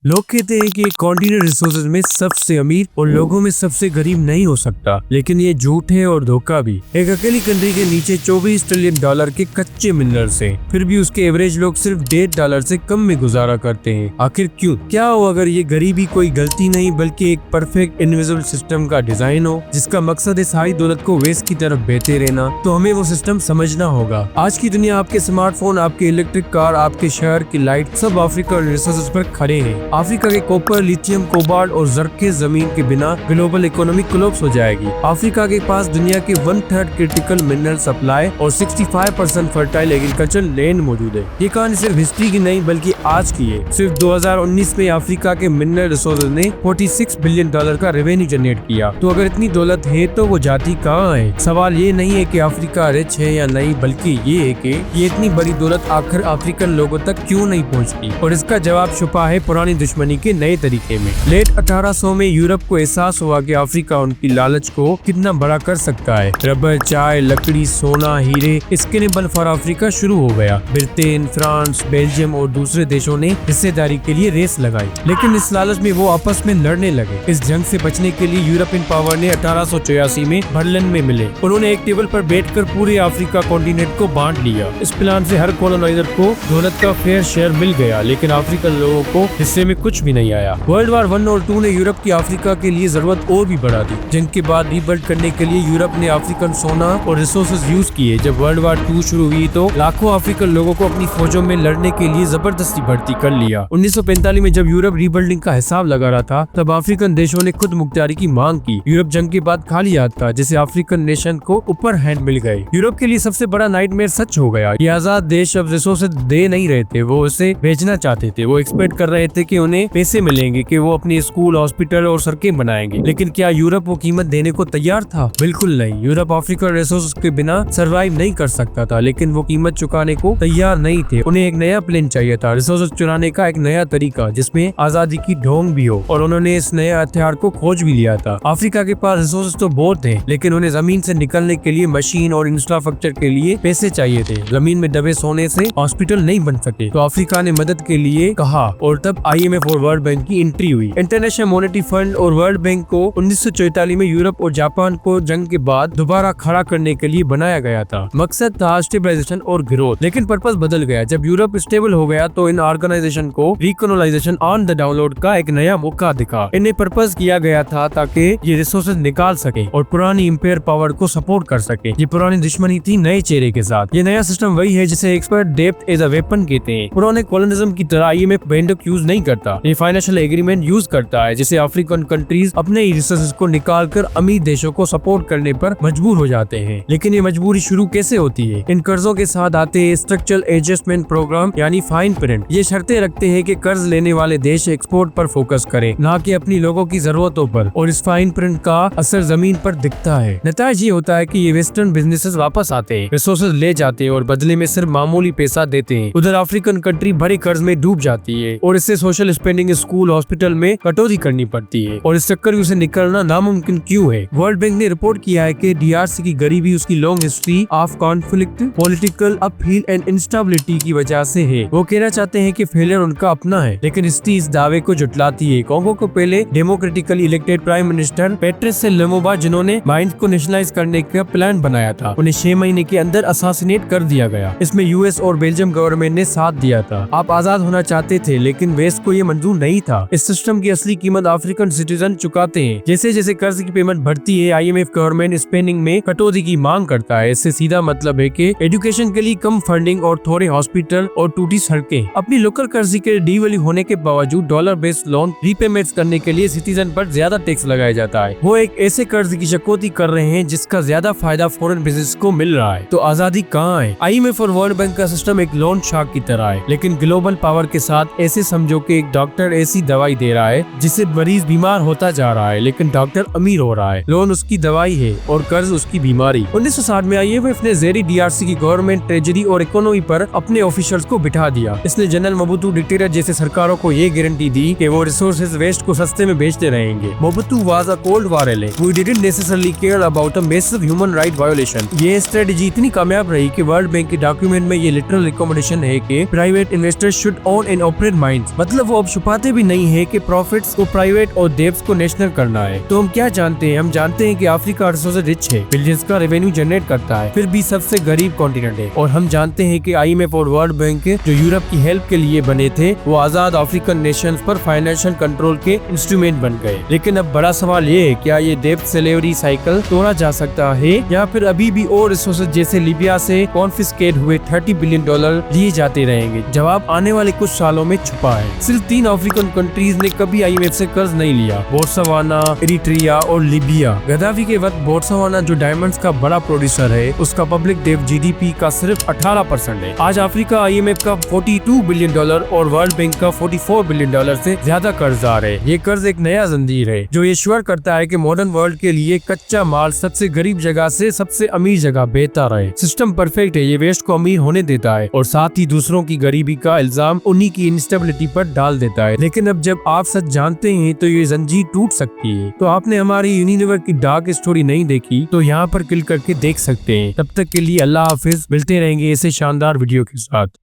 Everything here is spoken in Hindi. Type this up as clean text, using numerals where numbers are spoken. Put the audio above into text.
लोग कहते हैं कि कॉन्टिनेंट रिसोर्सेज में सबसे अमीर और लोगों में सबसे गरीब नहीं हो सकता, लेकिन ये झूठ है और धोखा भी। एक अकेली कंट्री के नीचे 24 ट्रिलियन डॉलर के कच्चे मिनरल्स हैं, फिर भी उसके एवरेज लोग सिर्फ $1.5 से कम में गुजारा करते हैं। आखिर क्यों? क्या हो अगर ये गरीबी कोई गलती नहीं बल्कि एक परफेक्ट इनविजिबल सिस्टम का डिजाइन हो, जिसका मकसद है सारी दौलत को वेस्ट की तरफ बहते रहना। तो हमें वो सिस्टम समझना होगा। आज की दुनिया, आपके स्मार्टफोन, आपके इलेक्ट्रिक कार, आपके शहर की लाइट, सब अफ्रीका रिसोर्सेज पर खड़े हैं। अफ्रीका के कॉपर, लिथियम, कोबाल्ट और जरखे जमीन के बिना ग्लोबल इकोनॉमी कोलैप्स हो जाएगी। अफ्रीका के पास दुनिया के 1/3 क्रिटिकल मिनरल सप्लाई और 65% फर्टाइल एग्रीकल्चर लैंड मौजूद है। ये कहानी सिर्फ हिस्ट्री की नहीं बल्कि आज की है। सिर्फ 2019 में अफ्रीका के मिनरल रिसोर्सेज ने $46 बिलियन का रेवेन्यू जनरेट किया। तो अगर इतनी दौलत है तो वो जाती कहाँ है? सवाल ये नहीं है कि अफ्रीका रिच है या नहीं, बल्कि ये है कि ये इतनी बड़ी दौलत आखिर अफ्रीकन लोगों तक क्यों नहीं पहुँचती। और इसका जवाब छुपा है पुरानी दुश्मनी के नए तरीके में। लेट 1800 में यूरोप को एहसास हुआ कि अफ्रीका उनकी लालच को कितना बड़ा कर सकता है। रबर, चाय, लकड़ी, सोना, हीरे, इसके ने बल फॉर अफ्रीका शुरू हो गया। ब्रिटेन, फ्रांस, बेल्जियम और दूसरे देशों ने हिस्सेदारी के लिए रेस लगाई, लेकिन इस लालच में वो आपस में लड़ने लगे। इस जंग से बचने के लिए यूरोपियन पावर ने 1884 में बर्लिन में मिले। उन्होंने एक टेबल पर बैठकर पूरे अफ्रीका कॉन्टिनेंट को बांट लिया। इस प्लान से हर कॉलोनाइजर को दौलत का फेयर शेयर मिल गया, लेकिन अफ्रीकन लोगों को हिस्से में कुछ भी नहीं आया। वर्ल्ड वार 1 और 2 ने यूरोप की अफ्रीका के लिए जरूरत और भी बढ़ा दी। जंग के बाद रीबिल्ड करने के लिए यूरोप ने अफ्रीकन सोना और रिसोर्सेज यूज किए। जब वर्ल्ड वार 2 शुरू हुई तो लाखों अफ्रीकन लोगों को अपनी फौजों में लड़ने के लिए जबरदस्ती भर्ती कर लिया। 1945 में जब यूरोप रीबिल्डिंग का हिसाब लगा रहा था, तब अफ्रीकन देशों ने खुद मुख्तारी की मांग की। यूरोप जंग के बाद खाली हाथ था, जिसे अफ्रीकन नेशन को ऊपर हैंड मिल गए। यूरोप के लिए सबसे बड़ा नाइटमेयर सच हो गया। ये आजाद देश अब रिसोर्सेज दे नहीं रहे थे, वो उसे बेचना चाहते थे। वो एक्सपेक्ट कर रहे थे कि उन्हें पैसे मिलेंगे, कि वो अपने स्कूल, हॉस्पिटल और सड़कें बनाएंगे। लेकिन क्या यूरोप वो कीमत देने को तैयार था? बिल्कुल नहीं। यूरोप अफ्रीका रिसोर्सेज के बिना सरवाइव नहीं कर सकता था, लेकिन वो कीमत चुकाने को तैयार नहीं थे। उन्हें एक नया प्लान चाहिए था, रिसोर्सेज चुराने का एक नया तरीका, जिसमें आजादी की ढोंग भी हो। और उन्होंने इस नए हथियार को खोज भी लिया था। अफ्रीका के पास रिसोर्सेज तो बहुत थे, लेकिन उन्हें जमीन से निकलने के लिए मशीन और इंफ्रास्ट्रक्चर के लिए पैसे चाहिए थे। जमीन में दबे सोने से हॉस्पिटल नहीं बन सके, तो अफ्रीका ने मदद के लिए कहा, और तब IMF और वर्ल्ड बैंक की एंट्री हुई। इंटरनेशनल मॉनेटरी फंड और वर्ल्ड बैंक को 1944 में यूरोप और जापान को जंग के बाद दोबारा खड़ा करने के लिए बनाया गया था। मकसद था स्टेबलाइजेशन और ग्रोथ, लेकिन पर्पस बदल गया। जब यूरोप स्टेबल हो गया तो इन ऑर्गेनाइजेशन को रिकोलोनाइजेशन ऑन द डाउनलोड का एक नया मौका दिखा। इन्हें पर्पस किया गया था ताकि ये रिसोर्सेज निकाल सके और पुरानी इंपेयर पावर को सपोर्ट कर सके। ये पुरानी दुश्मनी थी नए चेहरे के साथ। ये नया सिस्टम वही है जिसे expert depth as a weapon कहते हैं। पुराने कॉलोनिज्म की तरह IMF बैंडक यूज नहीं करता, ये फाइनेंशियल एग्रीमेंट यूज करता है, जिसे अफ्रीकन कंट्रीज अपने रिसोर्सेज को निकालकर अमीर देशों को सपोर्ट करने पर मजबूर हो जाते हैं। लेकिन ये मजबूरी शुरू कैसे होती है? इन कर्जों के साथ आते हैं स्ट्रक्चरल एडजस्टमेंट प्रोग्राम यानी फाइन प्रिंट। ये शर्तें रखते हैं कि कर्ज लेने वाले देश एक्सपोर्ट पर फोकस करें, ना कि अपनी लोगों की जरूरतों पर। और इस फाइन प्रिंट का असर जमीन पर दिखता है। नतीजा ये होता है कि ये वेस्टर्न बिजनेसेस वापस आते हैं, रिसोर्सेज ले जाते हैं और बदले में सिर्फ मामूली पैसा देते हैं। उधर अफ्रीकन कंट्री बड़े कर्ज में डूब जाती है और इससे सोशल स्पेंडिंग, स्कूल, हॉस्पिटल में कटौती करनी पड़ती है। और इस चक्कर से निकलना नामुमकिन क्यों है? वर्ल्ड बैंक ने रिपोर्ट किया है कि DRC की गरीबी उसकी long history of conflict, political upheaval and instability की वजह से है। वो कहना चाहते हैं कि फेलियर उनका अपना है, लेकिन स्टी इस दावे को जुटलाती है। कांगो को पहले democratically elected prime minister पेट्रिस Lumumba, जिन्होंने माइंस को नेशनलाइज करने का प्लान बनाया था, उन्हें 6 महीने के अंदर असासिनेट कर दिया गया। इसमें US और बेल्जियम गवर्नमेंट ने साथ दिया था। आप आजाद होना चाहते थे, लेकिन वेस्ट को ये मंजूर नहीं था। इस सिस्टम की असली कीमत अफ्रीकन सिटीजन चुकाते हैं। जैसे जैसे कर्ज की पेमेंट बढ़ती है, IMF गवर्नमेंट स्पेंडिंग में कटौती की मांग करता है। इससे सीधा मतलब है कि एजुकेशन के लिए कम फंडिंग और थोड़े हॉस्पिटल और टूटी सड़कें। अपनी लोकल करेंसी के डीवैल्यू होने के बावजूद डॉलर बेस्ड लोन रीपेमेंट्स करने के लिए सिटीजन पर ज्यादा टैक्स लगाया जाता है। वो एक ऐसे कर्ज की चकौती कर रहे हैं जिसका ज्यादा फायदा फॉरेन बिजनेस को मिल रहा है। तो आजादी कहाँ है? IMF और वर्ल्ड बैंक का सिस्टम एक लोन शार्क की तरह है, लेकिन ग्लोबल पावर के साथ ऐसे समझो कि एक डॉक्टर ऐसी दवाई दे रहा है जिससे मरीज बीमार होता जा रहा है, लेकिन डॉक्टर अमीर हो रहा है। लोन उसकी दवाई है और कर्ज उसकी बीमारी। 1960 में IMF ने जेरी DRC की गवर्नमेंट, ट्रेजरी और इकोनॉमी पर अपने ऑफिसर्स को बिठा दिया। इसने जनरल मोबुतु डिक्टेटर जैसे सरकारों को ये गारंटी दी कि वो रिसोर्सेज वेस्ट को सस्ते में बेचते रहेंगे। Mobutu was a cold war ally who didn't necessarily care about a massive human right violation. ये स्ट्रेटजी इतनी कामयाब रही कि वर्ल्ड बैंक के डॉक्यूमेंट में ये लिटरल रिकमेंडेशन है कि private investors should own and operate mines. मतलब वो वो अब छुपाते भी नहीं है कि प्रॉफिट्स को प्राइवेट और डेब्ट्स को नेशनल करना है। तो हम क्या जानते हैं? हम जानते हैं कि अफ्रीका सबसे रिच है, बिलियंस का रेवेन्यू जनरेट करता है, फिर भी सबसे गरीब कॉन्टिनेंट है। और हम जानते हैं कि IMF और वर्ल्ड बैंक जो यूरोप की हेल्प के लिए बने थे, वो आजाद अफ्रीकन नेशंस पर फाइनेंशियल कंट्रोल के इंस्ट्रूमेंट बन गए। लेकिन अब बड़ा सवाल ये है, क्या ये डेब्ट स्लेवरी साइकिल तोड़ा जा सकता है, या फिर अभी भी और रिसोर्सेज जैसे लीबिया से कॉन्फिस्केट हुए $30 बिलियन लिए जाते रहेंगे? जवाब आने वाले कुछ सालों में छुपा है। सिर्फ 3 अफ्रीकन कंट्रीज ने कभी IMF से कर्ज नहीं लिया, बोत्सवाना, इरिट्रिया और लीबिया। गद्दाफी के वक्त बोत्सवाना जो डायमंड्स का बड़ा प्रोड्यूसर है, उसका पब्लिक डेब्ट GDP का सिर्फ 18% है। आज अफ्रीका IMF का $42 बिलियन और वर्ल्ड बैंक का $44 बिलियन से ज्यादा कर्जदार है। ये कर्ज एक नया जंजीर है जो ये श्योर करता है कि मॉडर्न वर्ल्ड के लिए कच्चा माल सबसे गरीब जगह से सबसे अमीर जगह बेहतर है। सिस्टम परफेक्ट है, ये वेस्ट को अमीर होने देता है और साथ ही दूसरों की गरीबी का इल्जाम उन्हीं की इंस्टेबिलिटी पर डाल देता है। लेकिन अब जब आप सच जानते हैं तो ये जंजीर टूट सकती है। तो आपने हमारी यूनिलीवर की डार्क स्टोरी नहीं देखी तो यहाँ पर क्लिक करके देख सकते हैं। तब तक के लिए अल्लाह हाफिज, मिलते रहेंगे ऐसे शानदार वीडियो के साथ।